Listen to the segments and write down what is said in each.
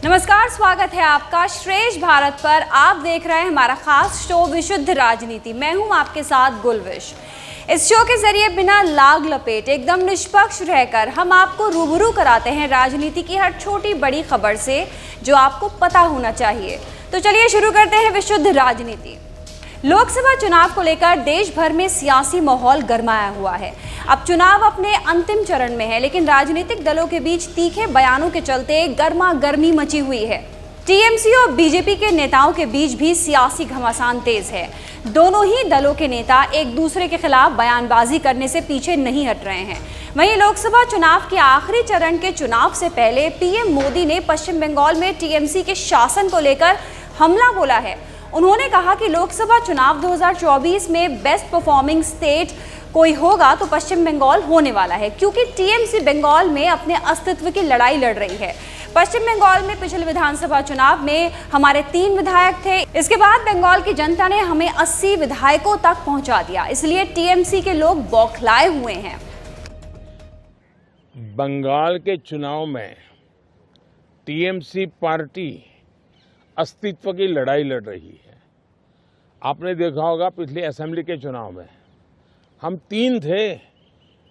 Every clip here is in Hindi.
नमस्कार, स्वागत है आपका श्रेष्ठ भारत पर। आप देख रहे हैं हमारा खास शो विशुद्ध राजनीति। मैं हूं आपके साथ गुलविश। इस शो के जरिए बिना लाग लपेट एकदम निष्पक्ष रहकर हम आपको रूबरू कराते हैं राजनीति की हर छोटी बड़ी खबर से जो आपको पता होना चाहिए। तो चलिए शुरू करते हैं विशुद्ध राजनीति। लोकसभा चुनाव को लेकर देश भर में सियासी माहौल गरमाया हुआ है। अब चुनाव अपने अंतिम चरण में है, लेकिन राजनीतिक दलों के बीच तीखे बयानों के चलते गर्मा गर्मी मची हुई है। टीएमसी और बीजेपी के नेताओं के बीच भी सियासी घमासान तेज है। दोनों ही दलों के नेता एक दूसरे के खिलाफ बयानबाजी करने से पीछे नहीं हट रहे हैं। वहीं लोकसभा चुनाव के आखिरी चरण के चुनाव से पहले पीएम मोदी ने पश्चिम बंगाल में टीएमसी के शासन को लेकर हमला बोला है। उन्होंने कहा कि लोकसभा चुनाव 2024 में बेस्ट परफॉर्मिंग स्टेट कोई होगा तो पश्चिम बंगाल होने वाला है, क्योंकि टीएमसी बंगाल में अपने अस्तित्व की लड़ाई लड़ रही है। पश्चिम बंगाल में पिछले विधानसभा चुनाव में हमारे 3 विधायक थे। इसके बाद बंगाल की जनता ने हमें 80 विधायकों तक पहुंचा दिया, इसलिए टीएमसी के लोग बौखलाए हुए हैं। बंगाल के चुनाव में टीएमसी पार्टी अस्तित्व की लड़ाई लड़ रही है। आपने देखा होगा पिछले असेंबली के चुनाव में हम 3 थे,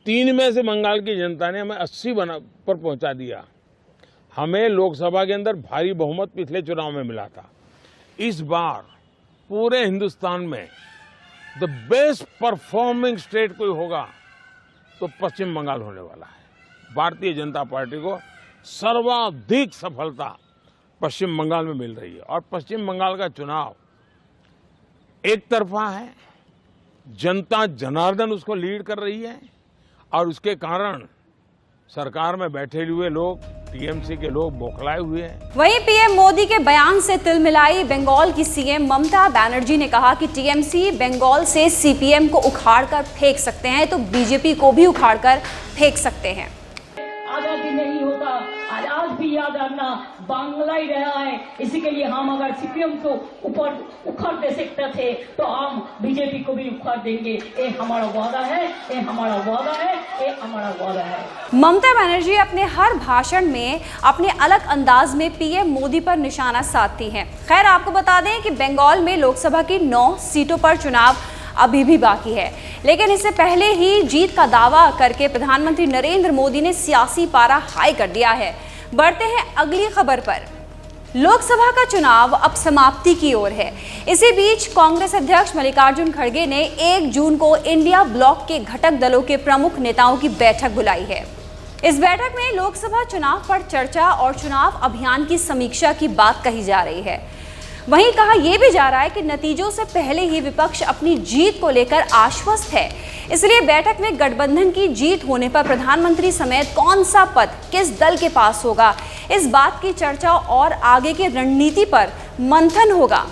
3 में से बंगाल की जनता ने हमें 80 पर पहुंचा दिया। हमें लोकसभा के अंदर भारी बहुमत पिछले चुनाव में मिला था। इस बार पूरे हिंदुस्तान में द बेस्ट परफॉर्मिंग स्टेट कोई होगा तो पश्चिम बंगाल होने वाला है। भारतीय जनता पार्टी को सर्वाधिक सफलता पश्चिम बंगाल में मिल रही है और पश्चिम बंगाल का चुनाव एक तरफा है। जनता जनार्दन उसको लीड कर रही है और उसके कारण सरकार में बैठे हुए लोग, टीएमसी के लोग बौखलाए हुए हैं। वहीं पीएम मोदी के बयान से तिलमिलाई बंगाल की सीएम ममता बनर्जी ने कहा कि टीएमसी बंगाल से सीपीएम को उखाड़कर फेंक सकते हैं तो बीजेपी को भी उखाड़कर फेंक सकते हैं। आजादी नहीं होता, आज भी याद रखना बांग्ला ही रहा है। इसी के लिए हम अगर सीपीएम को ऊपर उखाड़ दे सकते थे तो हम बीजेपी को भी उखाड़ देंगे। ये हमारा वादा है, ये हमारा वादा है, ये हमारा वादा है। ममता बनर्जी अपने हर भाषण में अपने अलग अंदाज में पीएम मोदी पर निशाना साधती हैं। खैर, आपको बता दें कि बंगाल में लोकसभा की 9 सीटों पर चुनाव अभी भी बाकी है, लेकिन इससे पहले ही जीत का दावा करके प्रधानमंत्री नरेंद्र मोदी ने सियासी पारा हाई कर दिया है। बढ़ते हैं अगली खबर पर। लोकसभा का चुनाव अब समाप्ति की ओर है। इसी बीच कांग्रेस अध्यक्ष मल्लिकार्जुन खड़गे ने 1 जून को इंडिया ब्लॉक के घटक दलों के प्रमुख नेताओं की बैठक बुलाई है। इस बैठक में लोकसभा चुनाव पर चर्चा और चुनाव अभियान की समीक्षा की बात कही जा रही है। वहीं कहा यह भी जा रहा है कि नतीजों से पहले ही विपक्ष अपनी जीत को लेकर आश्वस्त है, इसलिए बैठक में गठबंधन की जीत होने पर प्रधानमंत्री समेत कौन सा पद किस दल के पास होगा, इस बात की चर्चा और आगे की रणनीति पर मंथन होगा।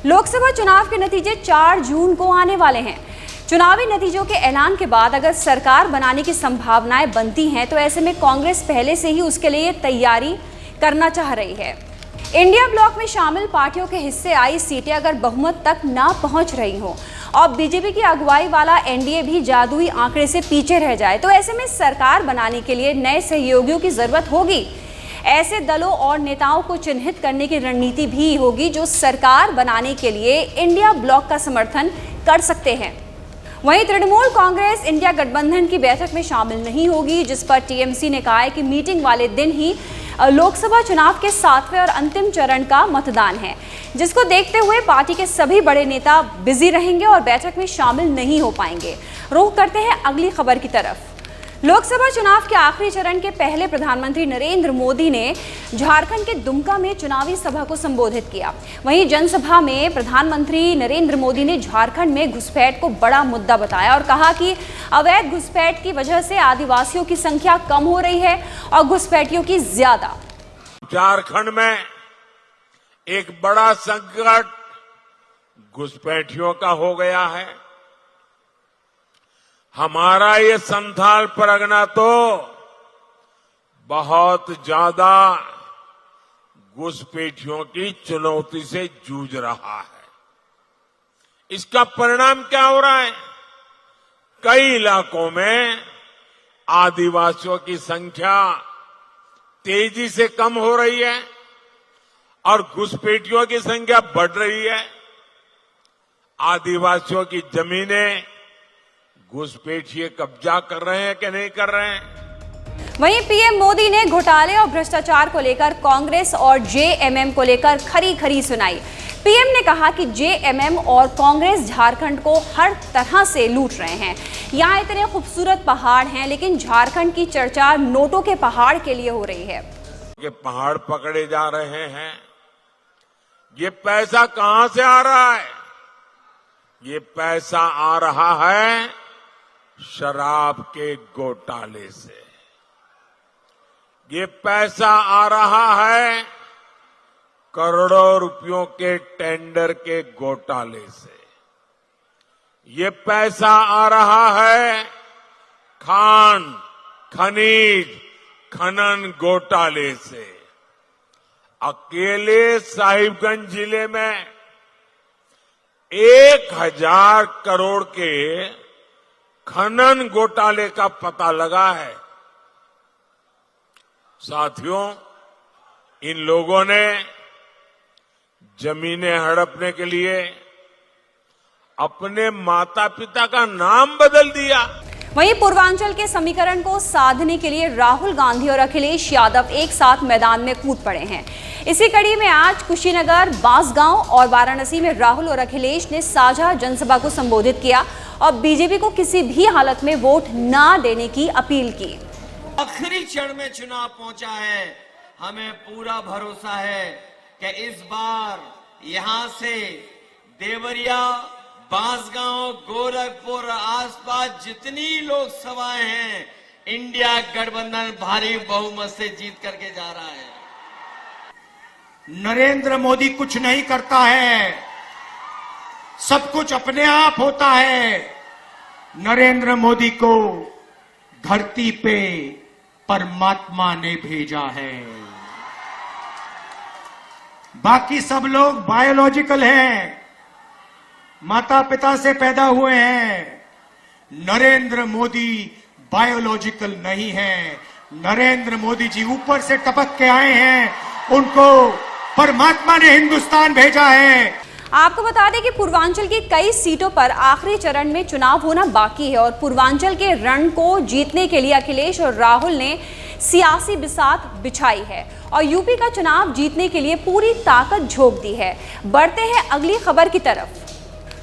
लोकसभा चुनाव के नतीजे 4 जून को आने वाले हैं। चुनावी नतीजों के ऐलान के बाद अगर सरकार बनाने की संभावनाएं बनती हैं तो ऐसे में कांग्रेस पहले से ही उसके लिए तैयारी करना चाह रही है। इंडिया ब्लॉक में शामिल पार्टियों के हिस्से आई सीटें अगर बहुमत तक ना पहुंच रही हो और बीजेपी की अगुवाई वाला एनडीए भी जादुई आंकड़े से पीछे रह जाए तो ऐसे में सरकार बनाने के लिए नए सहयोगियों की जरूरत होगी। ऐसे दलों और नेताओं को चिन्हित करने की रणनीति भी होगी जो सरकार बनाने के लिए इंडिया ब्लॉक का समर्थन कर सकते हैं। वहीं तृणमूल कांग्रेस इंडिया गठबंधन की बैठक में शामिल नहीं होगी, जिस पर टीएमसी ने कहा है कि मीटिंग वाले दिन ही लोकसभा चुनाव के 7वें और अंतिम चरण का मतदान है, जिसको देखते हुए पार्टी के सभी बड़े नेता बिजी रहेंगे और बैठक में शामिल नहीं हो पाएंगे। रुख करते हैं अगली खबर की तरफ। लोकसभा चुनाव के आखिरी चरण के पहले प्रधानमंत्री नरेंद्र मोदी ने झारखंड के दुमका में चुनावी सभा को संबोधित किया। वहीं जनसभा में प्रधानमंत्री नरेंद्र मोदी ने झारखंड में घुसपैठ को बड़ा मुद्दा बताया और कहा कि अवैध घुसपैठ की वजह से आदिवासियों की संख्या कम हो रही है और घुसपैठियों की ज्यादा। झारखंड में एक बड़ा संकट घुसपैठियों का हो गया है। हमारा ये संथाल परगना तो बहुत ज्यादा घुसपैठियों की चुनौती से जूझ रहा है। इसका परिणाम क्या हो रहा है? कई इलाकों में आदिवासियों की संख्या तेजी से कम हो रही है और घुसपैठियों की संख्या बढ़ रही है। आदिवासियों की जमीनें घुसपैठिए कब्जा कर रहे हैं कि नहीं कर रहे हैं। वहीं पीएम मोदी ने घोटाले और भ्रष्टाचार को लेकर कांग्रेस और जेएमएम को लेकर खरी खरी सुनाई। पीएम ने कहा कि जेएमएम और कांग्रेस झारखंड को हर तरह से लूट रहे हैं। यहाँ इतने खूबसूरत पहाड़ हैं, लेकिन झारखंड की चर्चा नोटों के पहाड़ के लिए हो रही है। ये पहाड़ पकड़े जा रहे हैं, ये पैसा कहां से आ रहा है? ये पैसा आ रहा है शराब के घोटाले से। ये पैसा आ रहा है करोड़ों रुपयों के टेंडर के घोटाले से। ये पैसा आ रहा है खान, खनिज, खनन घोटाले से। अकेले साहिबगंज जिले में 1000 करोड़ के खनन घोटाले का पता लगा है। साथियों, इन लोगों ने जमीनें हड़पने के लिए अपने माता पिता का नाम बदल दिया। वहीं पूर्वांचल के समीकरण को साधने के लिए राहुल गांधी और अखिलेश यादव एक साथ मैदान में कूद पड़े हैं। इसी कड़ी में आज कुशीनगर, बांसगांव और वाराणसी में राहुल और अखिलेश ने साझा जनसभा को संबोधित किया और बीजेपी को किसी भी हालत में वोट न देने की अपील की। आखिरी चरण में चुनाव पहुंचा है। हमें पूरा भरोसा है कि इस बार यहां से देवरिया, बांसगांव, गोरखपुर, आसपास जितनी लोकसभाएं हैं, इंडिया गठबंधन भारी बहुमत से जीत करके जा रहा है। नरेंद्र मोदी कुछ नहीं करता है, सब कुछ अपने आप होता है। नरेंद्र मोदी को धरती पे परमात्मा ने भेजा है। बाकी सब लोग बायोलॉजिकल हैं, माता पिता से पैदा हुए हैं। नरेंद्र मोदी बायोलॉजिकल नहीं है। नरेंद्र मोदी जी ऊपर से टपक के आए हैं, उनको परमात्मा ने हिंदुस्तान भेजा है। आपको बता दें कि पूर्वांचल की कई सीटों पर आखिरी चरण में चुनाव होना बाकी है और पूर्वांचल के रण को जीतने के लिए अखिलेश और राहुल ने सियासी बिसात बिछाई है और यूपी का चुनाव जीतने के लिए पूरी ताकत झोंक दी है। बढ़ते हैं अगली खबर की तरफ।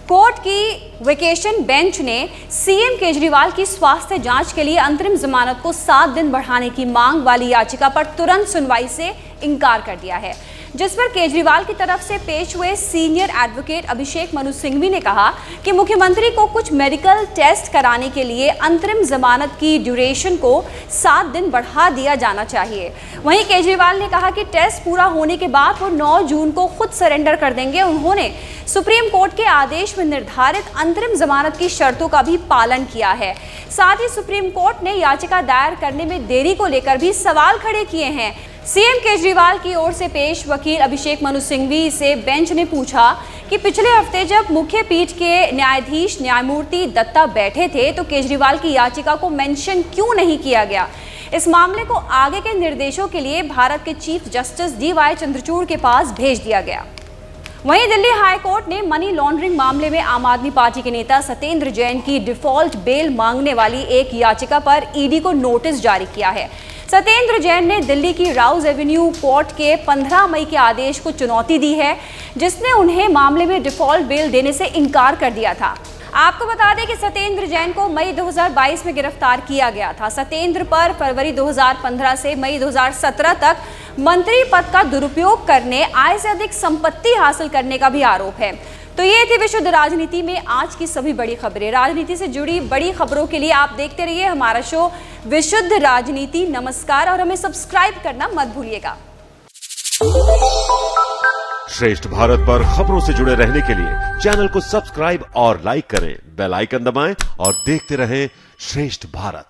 कोर्ट की वेकेशन बेंच ने सीएम केजरीवाल की स्वास्थ्य जांच के लिए अंतरिम जमानत को 7 दिन बढ़ाने की मांग वाली याचिका पर तुरंत सुनवाई से इनकार कर दिया है, जिस पर केजरीवाल की तरफ से पेश हुए सीनियर एडवोकेट अभिषेक मनु सिंघवी ने कहा कि मुख्यमंत्री को कुछ मेडिकल टेस्ट कराने के लिए अंतरिम जमानत की ड्यूरेशन को 7 दिन बढ़ा दिया जाना चाहिए। वहीं केजरीवाल ने कहा कि टेस्ट पूरा होने के बाद वो 9 जून को खुद सरेंडर कर देंगे। उन्होंने सुप्रीम कोर्ट के आदेश में निर्धारित अंतरिम जमानत की शर्तों का भी पालन किया है। साथ ही सुप्रीम कोर्ट ने याचिका दायर करने में देरी को लेकर भी सवाल खड़े किए हैं। सीएम केजरीवाल की ओर से पेश वकील अभिषेक मनु सिंघवी से बेंच ने पूछा कि पिछले हफ्ते जब मुख्य पीठ के न्यायाधीश न्यायमूर्ति दत्ता बैठे थे तो केजरीवाल की याचिका को मेंशन क्यों नहीं किया गया। इस मामले को आगे के निर्देशों के लिए भारत के चीफ जस्टिस DY चंद्रचूड़ के पास भेज दिया गया। वहीं दिल्ली हाई कोर्ट ने मनी लॉन्ड्रिंग मामले में आम आदमी पार्टी के नेता सत्येंद्र जैन की डिफॉल्ट बेल मांगने वाली एक याचिका पर ईडी को नोटिस जारी किया है। सत्येंद्र जैन ने दिल्ली की राउज एवेन्यू कोर्ट के 15 मई के आदेश को चुनौती दी है, जिसने उन्हें मामले में डिफॉल्ट बेल देने से इनकार कर दिया था। आपको बता दें कि सत्येंद्र जैन को मई 2022 में गिरफ्तार किया गया था। सत्येंद्र पर फरवरी 2015 से मई 2017 तक मंत्री पद का दुरुपयोग करने, आय से अधिक संपत्ति हासिल करने का भी आरोप है। तो ये थी विशुद्ध राजनीति में आज की सभी बड़ी खबरें। राजनीति से जुड़ी बड़ी खबरों के लिए आप देखते रहिए हमारा शो विशुद्ध राजनीति। नमस्कार और हमें सब्सक्राइब करना मत भूलिएगा। श्रेष्ठ भारत पर खबरों से जुड़े रहने के लिए चैनल को सब्सक्राइब और लाइक करें, बेल आइकन दबाएं और देखते रहें श्रेष्ठ भारत।